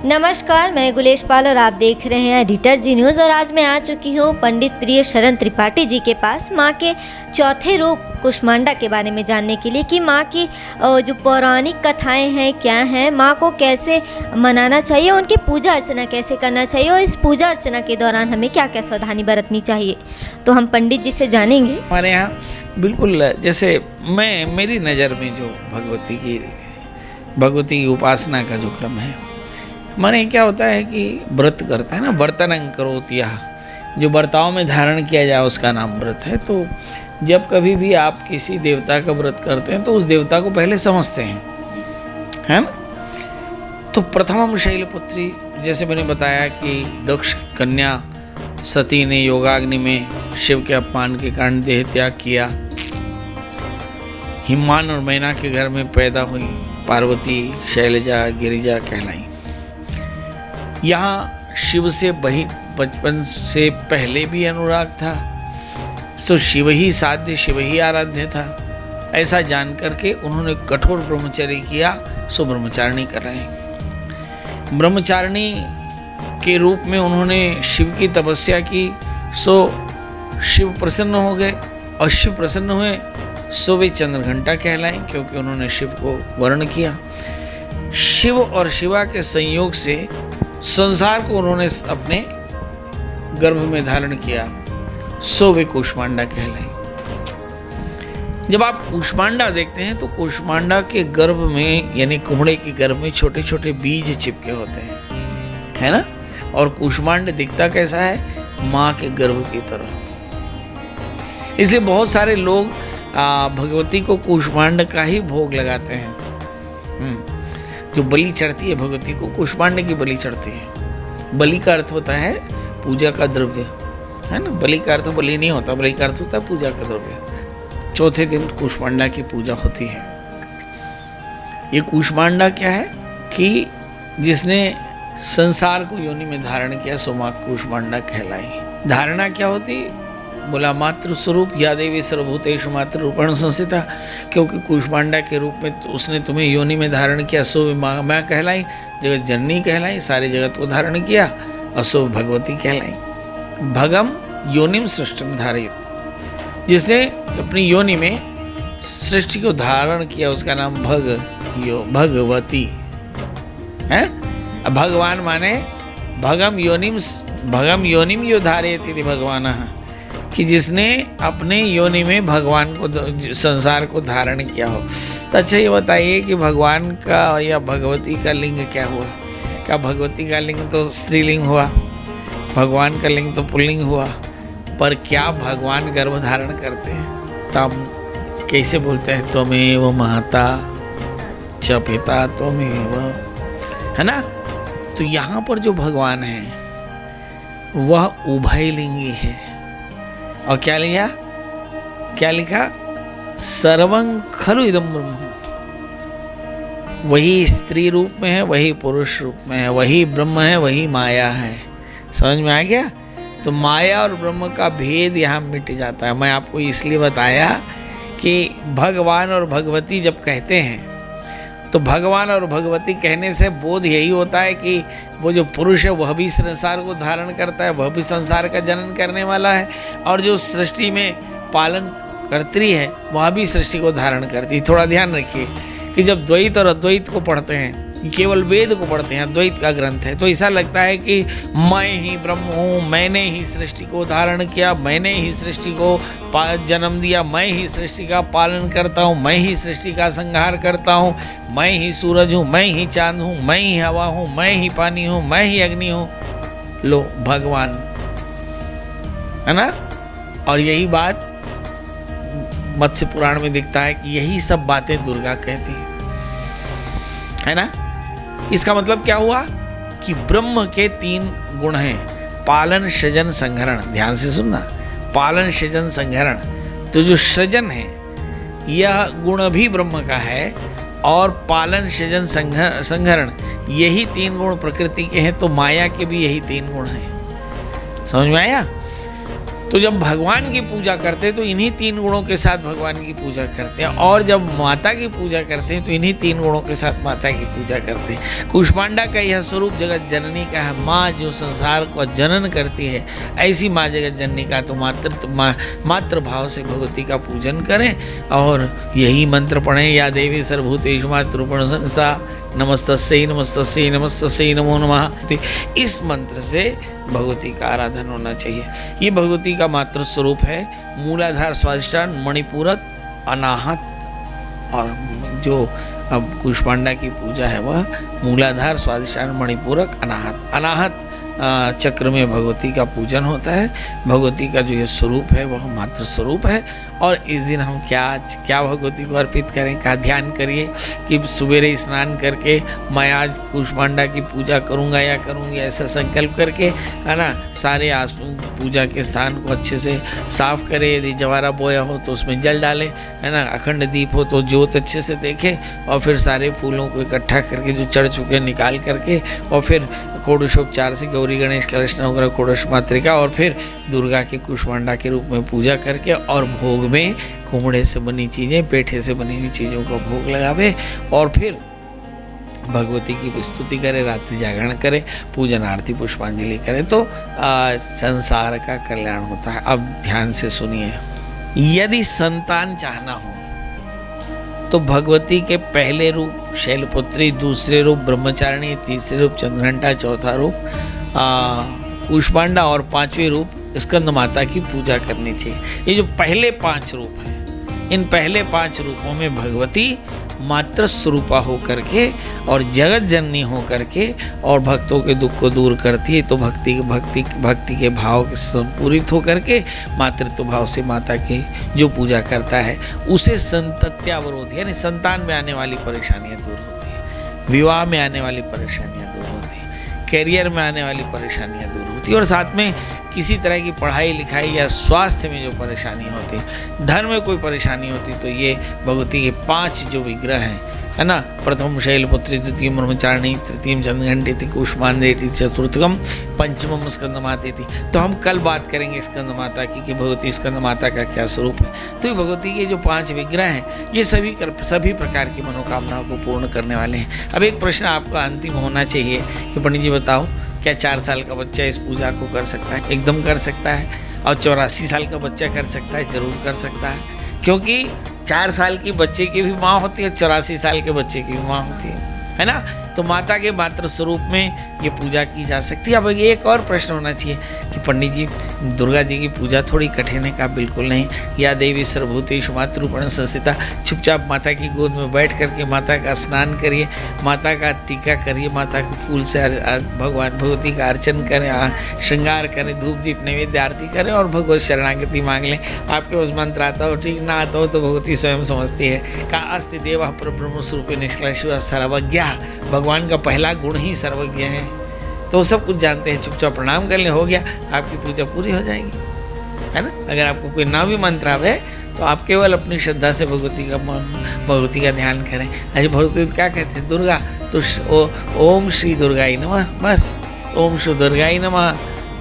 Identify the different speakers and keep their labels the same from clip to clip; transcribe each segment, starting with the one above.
Speaker 1: नमस्कार, मैं गुलेश पाल और आप देख रहे हैं एडिटर जी न्यूज़। और आज मैं आ चुकी हूँ पंडित प्रिय शरण त्रिपाठी जी के पास माँ के चौथे रूप कुष्मांडा के बारे में जानने के लिए कि माँ की जो पौराणिक कथाएं हैं क्या हैं, माँ को कैसे मनाना चाहिए, उनकी पूजा अर्चना कैसे करना चाहिए और इस पूजा अर्चना के दौरान हमें क्या क्या सावधानी बरतनी चाहिए। तो हम पंडित जी से जानेंगे।
Speaker 2: हमारे यहाँ बिल्कुल जैसे मेरी नज़र में जो भगवती की उपासना का जो क्रम है, माने क्या होता है कि व्रत करता है ना, वर्तनं करोति, जो बर्ताव में धारण किया जाए उसका नाम व्रत है। तो जब कभी भी आप किसी देवता का व्रत करते हैं तो उस देवता को पहले समझते हैं, है ना। तो प्रथमम शैलपुत्री, जैसे मैंने बताया कि दक्ष कन्या सती ने योगाग्नि में शिव के अपमान के कारण देह त्याग किया। हिमान और मैना के घर में पैदा हुई पार्वती शैलजा गिरिजा कहलाई। यहाँ शिव से बचपन से पहले भी अनुराग था, सो शिव ही साध्य शिव ही आराध्य था। ऐसा जान करके उन्होंने कठोर ब्रह्मचर्य किया, सो ब्रह्मचारिणी कर रहे हैं। ब्रह्मचारिणी के रूप में उन्होंने शिव की तपस्या की, सो शिव प्रसन्न हो गए और शिव प्रसन्न हुए सो वे चंद्रघंटा कहलाए, क्योंकि उन्होंने शिव को वर्ण किया। शिव और शिवा के संयोग से संसार को उन्होंने अपने गर्भ में धारण किया, सो वे कुष्मांडा कहलाई। जब आप कुष्मांडा देखते हैं तो कुष्मांडा के गर्भ में यानी कुम्हड़े के गर्भ में छोटे छोटे बीज चिपके होते हैं, है ना। और कुष्मांड दिखता कैसा है, माँ के गर्भ की तरह। इसलिए बहुत सारे लोग भगवती को कुष्मांड का ही भोग लगाते हैं। जो बलि चढ़ती है भगवती को, कुष्मांड की बलि चढ़ती है। बलि का अर्थ होता है पूजा का द्रव्य, है ना। बलि का अर्थ बलि नहीं होता, बलि का अर्थ होता है पूजा का द्रव्य। चौथे दिन कुष्मांडा की पूजा होती है। ये कुष्मांडा क्या है कि जिसने संसार को योनि में धारण किया, सो मां कुष्मांडा कहलाई। धारणा क्या होती, बोला मातृ स्वरूप या देवी सर्वभूतेषु मातृ रूपेण संस्थिता, क्योंकि कुष्मांडा के रूप में तो उसने तुम्हें योनि में धारण किया, सो माँ कहलाई, जगत जननी कहलाई, सारे जगत को धारण किया और सो भगवती कहलाई। भगम योनिम सृष्टिम धारित, जिसने अपनी योनि में सृष्टि को धारण किया उसका नाम भगवती है। भगवान माने भगम योनिम यो धारयति इति भगवान, कि जिसने अपने योनि में भगवान को संसार को धारण किया हो। तो अच्छा ये बताइए कि भगवान का या भगवती का लिंग क्या हुआ। क्या भगवती का लिंग तो स्त्रीलिंग हुआ, भगवान का लिंग तो पुल्लिंग हुआ, पर क्या भगवान गर्भ धारण करते हैं? तो हम कैसे बोलते हैं, त्वमेव महता च पिता त्वमेव, है ना। तो यहाँ पर जो भगवान है वह उभयलिंगी है। और क्या लिखा सर्वं खलु इदं ब्रह्म, वही स्त्री रूप में है, वही पुरुष रूप में है, वही ब्रह्म है, वही माया है। समझ में आ गया। तो माया और ब्रह्म का भेद यहाँ मिट जाता है। मैं आपको इसलिए बताया कि भगवान और भगवती जब कहते हैं तो भगवान और भगवती कहने से बोध यही होता है कि वो जो पुरुष है वह भी संसार को धारण करता है, वह भी संसार का जनन करने वाला है, और जो सृष्टि में पालन कर्त्री है वह भी सृष्टि को धारण करती है। थोड़ा ध्यान रखिए कि जब द्वैत और अद्वैत को पढ़ते हैं, केवल वेद को पढ़ते हैं, द्वैत का ग्रंथ है, तो ऐसा लगता है कि मैं ही ब्रह्म हूँ, मैंने ही सृष्टि को धारण किया, मैंने ही सृष्टि को जन्म दिया, मैं ही सृष्टि का पालन करता हूँ, मैं ही सृष्टि का संहार करता हूँ, मैं ही सूरज हूँ, मैं ही चांद हूँ, मैं ही हवा हूँ, मैं ही पानी हूँ, मैं ही अग्नि हूँ। लो भगवान, है ना। और यही बात मत्स्य पुराण में दिखता है कि यही सब बातें दुर्गा कहती है ना। इसका मतलब क्या हुआ कि ब्रह्म के 3 गुण हैं, पालन सृजन संहरण। ध्यान से सुनना, पालन सृजन संहरण। तो जो सृजन है यह गुण भी ब्रह्म का है, और पालन सृजन संहरण यही 3 गुण प्रकृति के हैं, तो माया के भी यही 3 गुण हैं। समझ में आया। तो जब भगवान की पूजा करते हैं तो इन्हीं 3 गुणों के साथ भगवान की पूजा करते हैं, और जब माता की पूजा करते हैं तो इन्हीं 3 गुणों के साथ माता की पूजा करते हैं। कूष्मांडा का यह स्वरूप जगत जननी का है। माँ जो संसार को जनन करती है, ऐसी माँ जगत जननी का तो मातृ भाव से भगवती का पूजन करें और यही मंत्र पढ़ें, या देवी सर्वभूतेषु मातृरूपेण संस्था नमस्तस्यै नमस्तस्यै नमस्तस्यै नमो नमः। इस मंत्र से भगवती का आराधन होना चाहिए। ये भगवती का मातृ स्वरूप है। मूलाधार स्वादिष्ठान मणिपूरक अनाहत, और जो अब कूष्मांडा की पूजा है वह मूलाधार स्वादिष्ठान मणिपूरक अनाहत। अनाहत चक्र में भगवती का पूजन होता है। भगवती का जो ये स्वरूप है वह मातृ स्वरूप है। और इस दिन हम क्या भगवती को अर्पित करें, का ध्यान करिए कि सवेरे स्नान करके मैं आज कूष्मांडा की पूजा करूंगा या करूंगी, ऐसा संकल्प करके, है ना, सारे आस पूजा के स्थान को अच्छे से साफ करें। यदि जवारा बोया हो तो उसमें जल डालें, है ना, अखंड दीप हो तो ज्योत अच्छे से देखें, और फिर सारे फूलों को इकट्ठा करके जो चढ़ चुके निकाल करके, और फिर षोडशोपचार से गौरी गणेश कलश नवग्रह षोडश मातृका, और फिर दुर्गा के कूष्मांडा के रूप में पूजा करके, और भोग में कुमड़े से बनी चीज़ें, पेठे से बनी हुई चीज़ों का भोग लगावे, और फिर भगवती की स्तुति करे, रात्रि जागरण करे, पूजन आरती पुष्पांजलि करे, तो संसार का कल्याण होता है। अब ध्यान से सुनिए, यदि संतान चाहना हो तो भगवती के पहले रूप शैलपुत्री, दूसरे रूप ब्रह्मचारिणी, तीसरे रूप चंद्रघंटा, चौथा रूप कूष्मांडा और 5वें रूप स्कंद माता की पूजा करनी चाहिए। ये जो पहले 5 रूप हैं, इन पहले 5 रूपों में भगवती मातृ स्वरूपा होकर के और जगत जननी होकर के और भक्तों के दुख को दूर करती है। तो भक्ति के भाव से पूरित होकर के मातृत्व भाव से माता की जो पूजा करता है उसे संतत्यावरोध, यानी संतान में आने वाली परेशानियां दूर होती है, विवाह में आने वाली परेशानियां दूर होती है, कैरियर में आने वाली परेशानियां दूर होती है, और साथ में किसी तरह की पढ़ाई लिखाई या स्वास्थ्य में जो परेशानी होती है, धर्म में कोई परेशानी होती, तो ये भगवती के 5 जो विग्रह हैं, है ना, प्रथम शैलपुत्री, द्वितीय ब्रह्मचारिणी, तृतीय चंद्रघंटेति, कूष्मांडेति, चतुर्थकम पंचमम स्कंद मातेति। तो हम कल बात करेंगे स्कंद माता की कि भगवती स्कंद माता का क्या स्वरूप है। तो ये भगवती के जो 5 विग्रह हैं ये सभी प्रकार की मनोकामनाओं को पूर्ण करने वाले हैं। अब एक प्रश्न आपका अंतिम होना चाहिए कि पंडित जी बताओ, क्या 4 साल का बच्चा इस पूजा को कर सकता है? एकदम कर सकता है। और 84 साल का बच्चा कर सकता है? जरूर कर सकता है, क्योंकि 4 साल की बच्चे की भी माँ होती है, 84 साल के बच्चे की भी माँ होती है ना। तो माता के मातृ स्वरूप में ये पूजा की जा सकती है। अब एक और प्रश्न होना चाहिए कि पंडित जी दुर्गा जी की पूजा थोड़ी कठिन है? का बिल्कुल नहीं। या देवी सर्वभूतेषु मातृरूपेण संस्थिता, चुपचाप माता की गोद में बैठ करके माता का स्नान करिए, माता का टीका करिए, माता के फूल से भगवान भगवती का अर्चन करें, श्रृंगार करें, धूप दीप नैवेद्य आरती करें और भगवत शरणागति मांग लें। आपके उस मंत्र आता हो, ठीक ना आता हो तो भगवती स्वयं समझती है। का अस्ति देवा परब्रह्म स्वरूपे निष्कलशः सर्वज्ञ, भगवान का पहला गुण ही सर्वज्ञ है, तो सब कुछ जानते हैं। चुपचाप प्रणाम कर ले, हो गया, आपकी पूजा पूरी हो जाएगी, है ना। अगर आपको कोई ना भी मंत्र आवे तो आप केवल अपनी श्रद्धा से भगवती का ध्यान करें। अरे भगवती क्या कहते हैं? दुर्गा, तो ओम श्री दुर्गाई नमः, बस ओम श्री दुर्गाई नमः।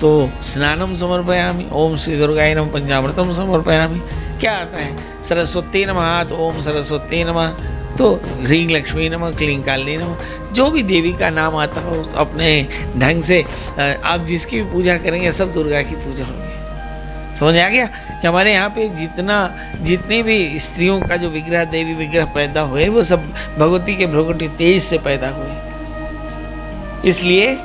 Speaker 2: तो स्नानम समर्पयामि, ओम श्री दुर्गाई नमः, पंचामृतम समर्पयामि। क्या आता है? सरस्वती नमः, तो ओम सरस्वती नमः, तो ह्रीं लक्ष्मी नमः, क्लीं कालिनी नमः। जो भी देवी का नाम आता हो अपने ढंग से आप जिसकी भी पूजा करेंगे सब दुर्गा की पूजा होगी। समझ आ गया कि हमारे यहाँ पे जितनी भी स्त्रियों का जो विग्रह, देवी विग्रह पैदा हुए वो सब भगवती के भ्रुकुटी तेज से पैदा हुए। इसलिए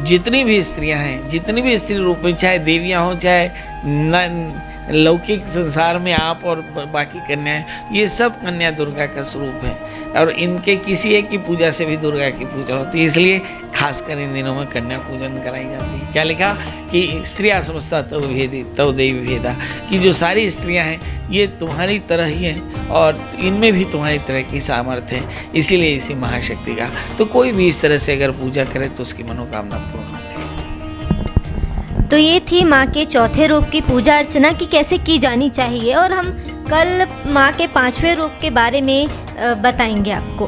Speaker 2: जितनी भी स्त्रियां हैं, जितनी भी स्त्री रूप में, चाहे देवियां हों चाहे लौकिक संसार में आप और बाकी कन्याएं, ये सब कन्या दुर्गा का स्वरूप है और इनके किसी एक की पूजा से भी दुर्गा की पूजा होती है। इसलिए खासकर इन दिनों में कन्या पूजन कराई जाती है। क्या लिखा कि स्त्रियां समस्ता तव भेदी तव देवी भेदा, कि जो सारी स्त्रियां हैं ये तुम्हारी तरह ही हैं और इनमें भी तुम्हारी तरह की सामर्थ्य है, इसीलिए इसी महाशक्ति का तो कोई भी इस तरह से अगर पूजा करे तो उसकी मनोकामना पूर्ण होती है।
Speaker 1: तो ये थी माँ के चौथे रूप की पूजा अर्चना की कैसे की जानी चाहिए, और हम कल माँ के 5वें रूप के बारे में बताएंगे आपको।